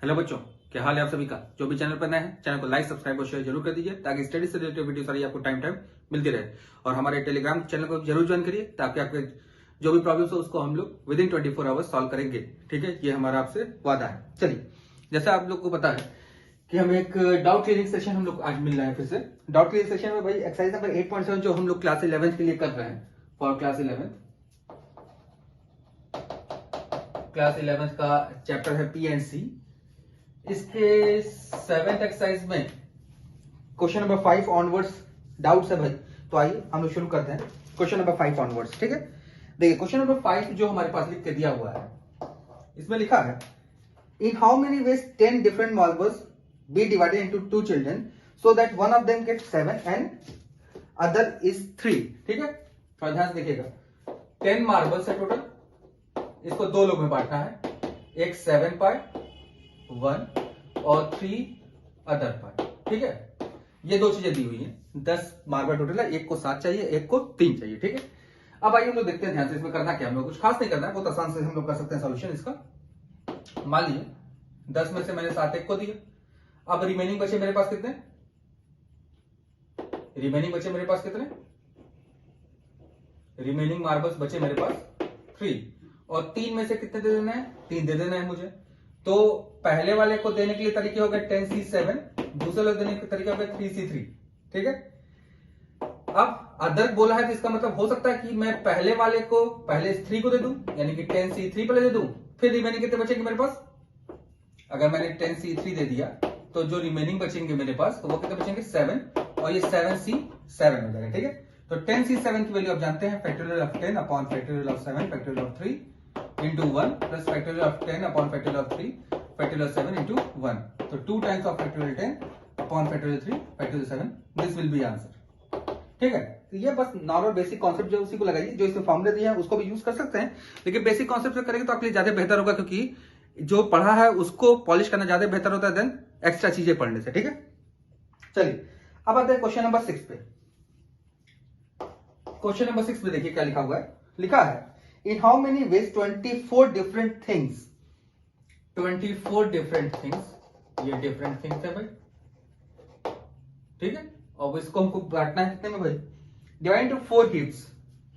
Hello बच्चों, क्या हाल है आप सभी का। जो भी चैनल पर नए हैं, चैनल को लाइक सब्सक्राइब और शेयर जरूर कर दीजिए ताकि स्टडी से रिलेटेड वीडियो सारी आपको टाइम टाइम मिलती रहे। और हमारे टेलीग्राम चैनल को जरूर ज्वाइन करिए ताकि आपके जो भी प्रॉब्लम्स हो उसको हम लोग विद इन 24 आवर्स सॉल्व करेंगे। ठीक है, ये हमारा आपसे वादा है। चलिए, जैसा आप लोग को पता है कि हम एक डाउट क्लियरिंग सेशन हम लोग आज मिल रहा है फिर से। डाउट क्लियरिंग सेशन में भाई एक्सरसाइज नंबर 8.7 जो हम लोग क्लास 11 के लिए कर रहे हैं फॉर क्लास 11 का चैप्टर है पी एंड सी। इसके 7th एक्सरसाइज में क्वेश्चन नंबर 5 ऑनवर्ड्स डाउट्स है भाई। तो आइए हम लोग शुरू करते हैं क्वेश्चन नंबर 5 ऑनवर्ड्स। ठीक है, देखिए क्वेश्चन नंबर 5 जो हमारे पास लिख के दिया हुआ है, इसमें लिखा है in how many ways 10 different marbles be divided into 2 children so that one of them gets 7 and other is 3। ठीक है, थोड़ा ध्यान से देखिएगा। 10 मार्बल्स है टोटल, इसको दो लोग में बांटना है, एक 7 पाए 1 और 3 अदर पाए। ठीक है, ये दो चीजें दी हुई हैं। 10 मार्बल टोटल है, एक को 7 चाहिए, एक को 3 चाहिए। ठीक है, अब आइए हम लोग देखते हैं ध्यान से इसमें करना क्या है। हम लोग कुछ खास नहीं करना है, बहुत आसान से हम लोग कर सकते हैं सॉल्यूशन इसका। मान लीजिए 10 में से मैंने 7 एक को दिया। अब रिमेनिंग बचे मेरे पास कितने, रिमेनिंग मार्बल्स बचे मेरे पास 3 और 3 में से कितने दे देना है, 3 दे देना है मुझे। तो पहले वाले को देने के लिए तरीके हो गए 10C7, दूसरे वाले देने के तरीके हो गए 3C3। ठीक है, अब अदर बोला है तो इसका मतलब हो सकता है कि मैं पहले वाले को पहले 3 को दे दूं, यानी कि 10C3 पहले दे दूं, फिर रिमेनिंग कितने बचेंगे मेरे पास। अगर मैंने 10C3 दे दिया तो जो रिमेनिंग बचेंगे मेरे पास तो वो कितने बचेंगे 7, और ये 7C7 हो जाएगा। ठीक है, तो 10C7 की वैल्यू आप जानते हैं, factorial of 10 upon factorial of 7 factorial of 3 into 1 plus factorial of 10 upon factorial of 3 factorial of 7 into 1। तो 2 times of factorial 10 upon factorial 3 factorial 7, this will be answer. ठीक है, तो ये बस नॉर्मल बेसिक कॉन्सेप्ट जो उसी को लगाइए, जो इसमें फॉर्मूले दिए हैं उसको भी यूज कर सकते हैं, लेकिन बेसिक कॉन्सेप्ट से करेंगे तो आपके लिए ज्यादा बेहतर होगा, क्योंकि जो पढ़ा है उसको पॉलिश करना ज्यादा बेहतर होता है देन एक्स्ट्रा चीजें पढ़ने से। ठीक है, चलिए अब आते हैं क्वेश्चन नंबर 6 पे। क्वेश्चन नंबर 6 में देखिए क्या लिखा हुआ है। लिखा है in how many veg 24 different things, 24 different things, ये डिफरेंट थिंग्स है भाई। ठीक है, और इसको हमको बांटना है कितने में भाई, डिवाइड इनटू 4 हीप्स।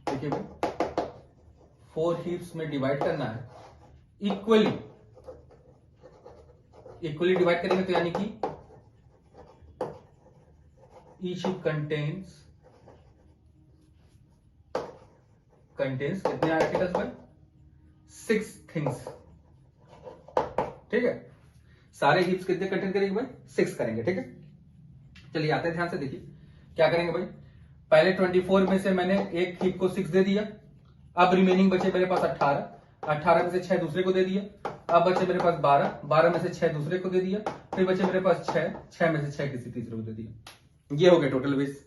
देखिए भाई 4 हीप्स में डिवाइड करना है, इक्वली डिवाइड करेंगे तो यानी कि each heap contains कितने आर्टिकल्स भाई, 6 थिंग्स। ठीक है, सारे हीप्स कितने कंटेन करेंगे भाई, 6 करेंगे। ठीक है, चलिए आते हैं ध्यान से देखिए क्या करेंगे भाई। पहले 24 में से मैंने एक हीप को 6 दे दिया। अब रिमेनिंग बचे मेरे पास 18 में से 6 दूसरे को दे दिया। अब बचे मेरे पास 12 में से 6 दूसरे को दे दिया। फिर बचे मेरे पास 6 में से 6 किसी तीसरे को दे दिया। ये हो गया टोटल वेज।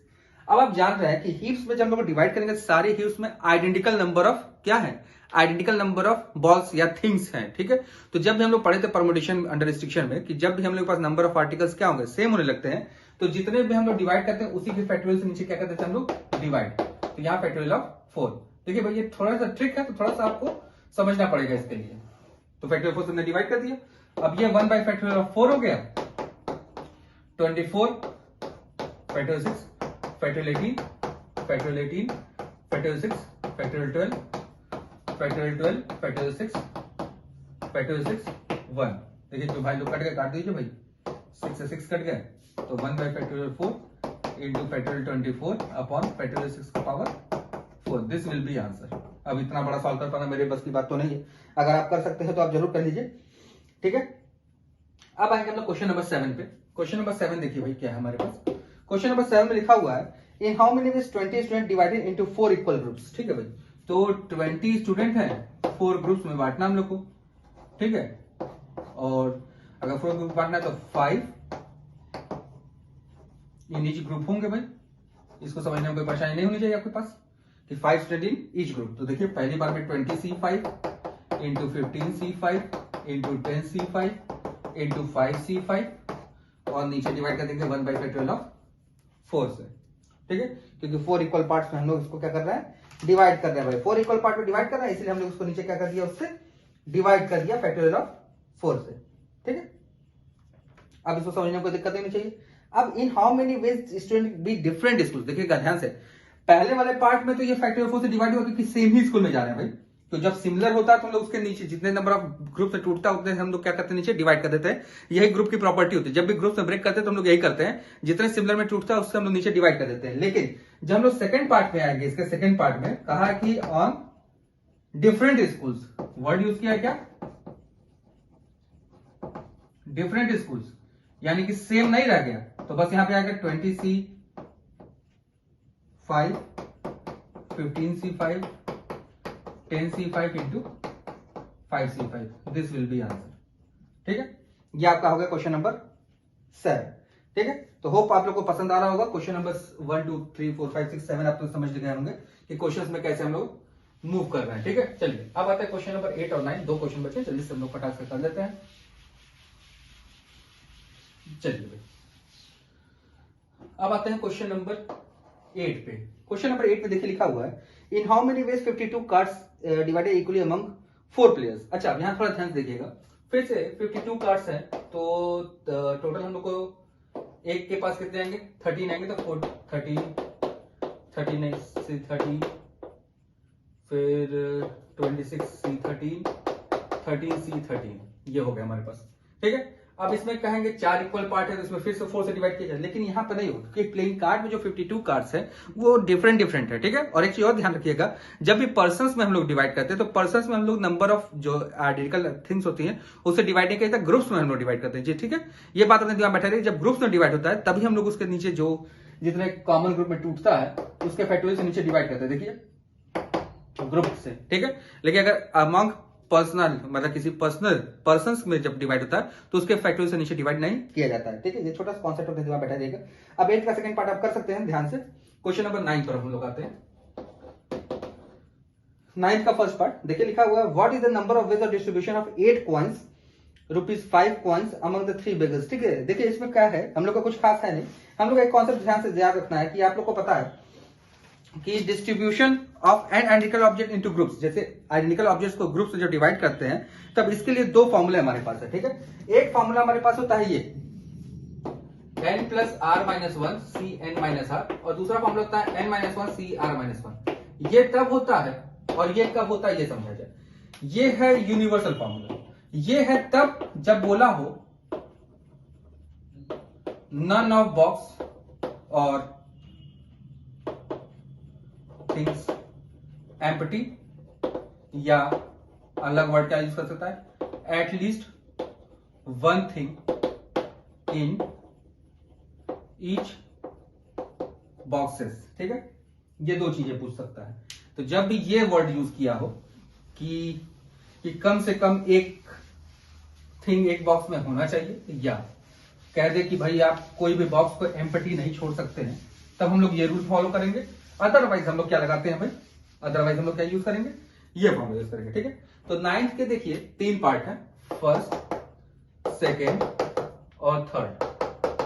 अब आप जान रहे हैं कि हीप्स में जब हम लोग डिवाइड करेंगे सारे हीप्स में आइडेंटिकल नंबर ऑफ क्या है, आइडेंटिकल नंबर ऑफ बॉल्स या थिंग्स हैं। ठीक है, तो जब भी हम लोग पढ़े थे परमुटेशन अंडर रिस्ट्रिक्शन में कि जब भी हम लोग के पास नंबर ऑफ आर्टिकल्स क्या होंगे, सेम होने लगते हैं, तो जितने भी हम लोग डिवाइड करते हैं उसी के फैक्टोरियल से नीचे क्या करते थे हम लोग, डिवाइड। तो यहाँ फैक्टोरियल ऑफ 4। देखिए भाई ये थोड़ा सा ट्रिक है, तो थोड़ा सा आपको समझना पड़ेगा इसके लिए। तो फैक्टोरियल 4 से हमने डिवाइड कर दिया। अब ये 1 बाई फैक्टोरियल ऑफ 4 हो गया, 24 factorial 6 factorial 18 factorial 18 factorial 6 factorial 12 factorial 12 factorial 6 factorial 6 1। देखिए जो भाई लोग कट गए काट दीजिए भाई, 6 से 6 कट गए, तो 1 by factorial 4 into factorial 24 upon factorial 6 का power 4, this will be answer. अब इतना बड़ा सॉल्व कर पाना मेरे बस की बात तो नहीं है, अगर आप कर सकते हैं तो आप जरूर कर लीजिए। ठीक है, अब आएंगे हम लोग क्वेश्चन नंबर 7 पे। क्वेश्चन नंबर 7 देखिए भाई क्या है हमारे पास। क्वेश्चन नंबर 7 में लिखा हुआ है in how many veg 20 student divided into 4 equal groups. ठीक है भाई, तो 20 स्टूडेंट हैं, 4 ग्रुप्स में बांटना हम लोग को। ठीक है, और अगर 4 ग्रुप बांटना है तो 5 इन ईच ग्रुप होंगे भाई। इसको समझने में कोई परेशानी नहीं होनी चाहिए आपके पास कि 5 स्टूडेंट इन ईच ग्रुप। तो देखिए पहली बार में 20C5 into 15C5 into 10C5 into 5C5, और नीचे डिवाइड कर देंगे 1 बाई फैक्टोरियल ऑफ 4 से। ठीक है, क्योंकि 4 इक्वल पार्ट्स में हम लोग इसको क्या कर रहे हैं, डिवाइड कर रहे हैं भाई। 4 इक्वल पार्ट में डिवाइड कर रहे हैं, इसलिए हम लोग उसको नीचे क्या कर दिया, उससे डिवाइड कर दिया फैक्टोरियल ऑफ 4 से। ठीक है, अब इसको समझने में कोई दिक्कत नहीं चाहिए। अब इन how many veg student be different school, देखिएगा ध्यान से, पहले वाले पार्ट में तो ये फैक्टोरियल 4 से डिवाइड हुआ क्योंकि सेम ही स्कूल में जा रहे हैं भाई। तो जब सिमिलर होता है तो हम लोग उसके नीचे जितने नंबर ऑफ ग्रुप से टूटता है उतने हम लोग क्या करते हैं, नीचे डिवाइड कर देते हैं। यही ग्रुप की प्रॉपर्टी होती है, जब भी ग्रुप में ब्रेक करते हैं तो हम लोग यही करते हैं, जितने सिमिलर में टूटता है उससे हम लोग नीचे डिवाइड कर देते हैं। लेकिन जब हम लोग सेकंड पार्ट में आएंगे, इसके सेकंड पार्ट में कहा कि on different schools, word use किया है क्या, डिफरेंट स्कूल्स, यानी कि सेम नहीं रह गया। तो बस यहां पे आएगा 20C5 15C5 10C5 into 5C5, this will be answer. ठीक है, ये आपका हो गया क्वेश्चन नंबर 7। ठीक है, तो होप आप लोग को पसंद आ रहा होगा। क्वेश्चन नंबर 1 2 3 4 5 6 7 आप लोग समझ गए होंगे कि क्वेश्चंस में कैसे हम लोग मूव कर रहे हैं। ठीक है, चलिए अब आता है क्वेश्चन नंबर 8 और 9, दो क्वेश्चन बचे, जल्दी से हम लोग फटाक से कर लेते हैं। चलिए भाई, अब आते हैं क्वेश्चन नंबर 8 पे। क्वेश्चन नंबर 8 पे देखिए लिखा हुआ है, in how many veg 52 cards divided equally among 4 players. अच्छा, अब यहां थोड़ा ध्यान से देखिएगा, फिर से 52 कार्ड्स हैं तो टोटल हम लोग को एक के पास कितने आएंगे, 13 आएंगे, तो 13 13 फिर 26C13 13C13, ये हो गया हमारे पास। ठीक है, अब इसमें कहेंगे 4 इक्वल पार्ट है तो इसमें फिर से 4 से डिवाइड किया जाए, लेकिन यहां पर नहीं होगा क्योंकि प्लेइंग कार्ड में जो 52 कार्ड्स है वो डिफरेंट है। ठीक है, और एक चीज और ध्यान रखिएगा, जब भी पर्सन्स में हम लोग डिवाइड करते हैं तो पर्सन्स में हम लोग नंबर ऑफ जो आइडेंटिकल थिंग्स होती हैं उससे डिवाइड नहीं करते, ग्रुप्स में हम लोग डिवाइड करते हैं जी। ठीक है, ये बात अपने दिमाग में बैठा रही, जब ग्रुप्स में डिवाइड होता है तभी हम लोग उसके नीचे जो जितने कॉमन ग्रुप में टूटता है उसके फैक्टोरियल से नीचे डिवाइड करते हैं, देखिए ग्रुप से। ठीक है, लेकिन अगर अमंग पर्सनल मतलब किसी पर्सन्स में जब डिवाइड होता है तो उसके फैक्टोरियल से नीचे डिवाइड नहीं किया जाता है। ठीक है, ये छोटा सा कॉन्सेप्ट अपने दिमाग बैठा रहेगा। अब 8 का सेकंड पार्ट आप कर सकते हैं ध्यान से। क्वेश्चन नंबर 9 पर हम लोग आते हैं। 9 का फर्स्ट पार्ट देखिए लिखा हुआ है, what is the number of ways of distribution of 8 coins ₹5 coins among the 3 beggars. ठीक है, देखिए इसमें क्या है, हम लोग का कुछ खास है नहीं, हम लोग एक कॉन्सेप्ट ध्यान से याद रखना है कि आप लोग को पता है कि distribution of N identical object into groups, जैसे आइडेंटिकल ऑब्जेक्ट्स को ग्रुप से जब डिवाइड करते हैं तब इसके लिए दो फॉर्मूले हमारे पास है। ठीक है, एक फॉर्मूला हमारे पास होता है ये n प्लस r minus 1 C N minus R, और दूसरा फॉर्मूला होता है n minus 1 C R minus 1। ये तब होता है और ये कब होता है ये समझा जाए। ये है यूनिवर्सल फॉर्मूला, ये है तब जब बोला हो नन ऑफ बॉक्स और थिंग्स एम्प्टी, या अलग वर्ड क्या यूज कर सकता है, at least one thing in each boxes. ठीक है, ये दो चीजें पूछ सकता है। तो जब भी ये वर्ड यूज किया हो कि कम से कम एक थिंग एक बॉक्स में होना चाहिए, या कह दे कि भाई आप कोई भी बॉक्स को एम्प्टी नहीं छोड़ सकते हैं, तब हम लोग ये रूल फॉलो करेंगे। अदरवाइज हम लोग क्या लगाते हैं भाई, अदरवाइज हम लोग क्या यूज करेंगे, ये फॉर्मूला यूज करेंगे। ठीक है, तो 9th के देखिए 3 पार्ट है, फर्स्ट सेकेंड और थर्ड,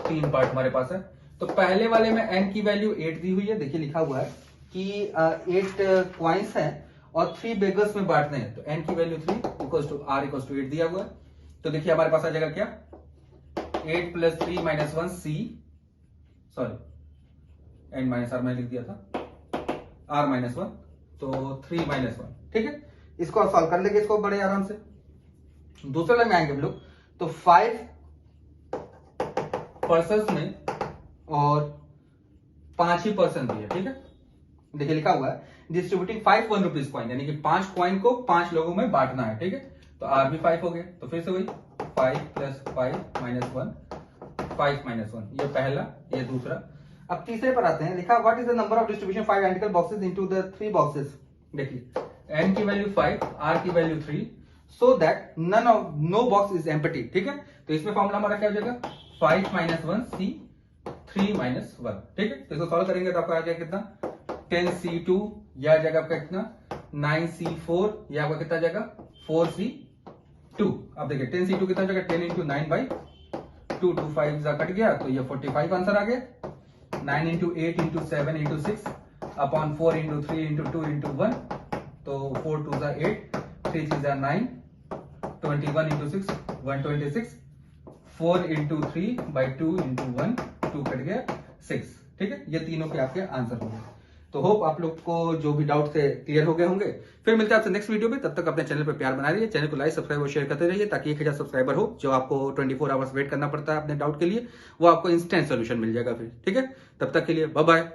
3 पार्ट हमारे पास है। तो पहले वाले में n की वैल्यू 8 दी हुई है, देखिए लिखा हुआ है कि 8 क्वाइंस है और 3 बेगर्स में बांटने हैं, तो n की value 3 equal to r equal to 8 दिया हुआ है। तो देखिए हमारे पास आ जाएगा क्या, 8 plus 3 minus 1 C, sorry n minus R मैंने लिख दिया था, r माइनस 1, तो 3 माइनस 1। ठीक है, इसको आप सॉल्व कर लेंगे इसको बड़े आराम से। दूसरे लाइन में आएंगे हम लोग, तो 5 पर्सन्स में और 5 ही पर्सन दिए। ठीक है, देखिए लिखा हुआ है डिस्ट्रीब्यूटिंग 5 1 रुपीज कॉइन, यानी कि 5 कॉइन को 5 लोगों में बांटना है। ठीक है, तो आर भी 5 हो गया, तो फिर से वही 5 प्लस 5 माइनस 1 5 माइनस 1, ये पहला ये दूसरा। अब तीसरे पर आते हैं, लिखा what is the number of distribution 5 identical boxes into the 3 boxes. देखिए n की वैल्यू 5, r की value 3, so that no box is empty. ठीक है, तो इसमें फॉर्मूला हमारा क्या हो जाएगा, 5 माइनस 1 सी 3 माइनस 1। ठीक है, तो इसको सॉल्व करेंगे तो आपका आ जाएगा कितना, 10c2, यह आ जाएगा आपका कितना 9c4, यह आपका कितना आ जाएगा 4c2। अब देखिए 10c2 कितना हो जाएगा, 10 इंटू 9 बाई 2, 2 5 कट गया, तो ये 45 आंसर आ गया। 9 into 8 into 7 into 6 upon 4 into 3 into 2 into 1, तो 4 2 8, 3 3 9, 21 into 6 126, 4 into 3 by 2 into 1, 2 cut गया 6। ठीक है, ये तीनों के आपके आंसर होंगे। तो होप आप लोग को जो भी डाउट थे क्लियर हो गए होंगे। फिर मिलते हैं आपसे नेक्स्ट वीडियो में, तब तक अपने चैनल पर प्यार बना रहिए, चैनल को लाइक सब्सक्राइब और शेयर करते रहिए, ताकि 1000 सब्सक्राइबर हो, जो आपको 24 आवर्स वेट करना पड़ता है अपने डाउट के लिए, वो आपको इंस्टेंट सोल्यूशन मिल जाएगा फिर। ठीक है, तब तक के लिए बाय बाय।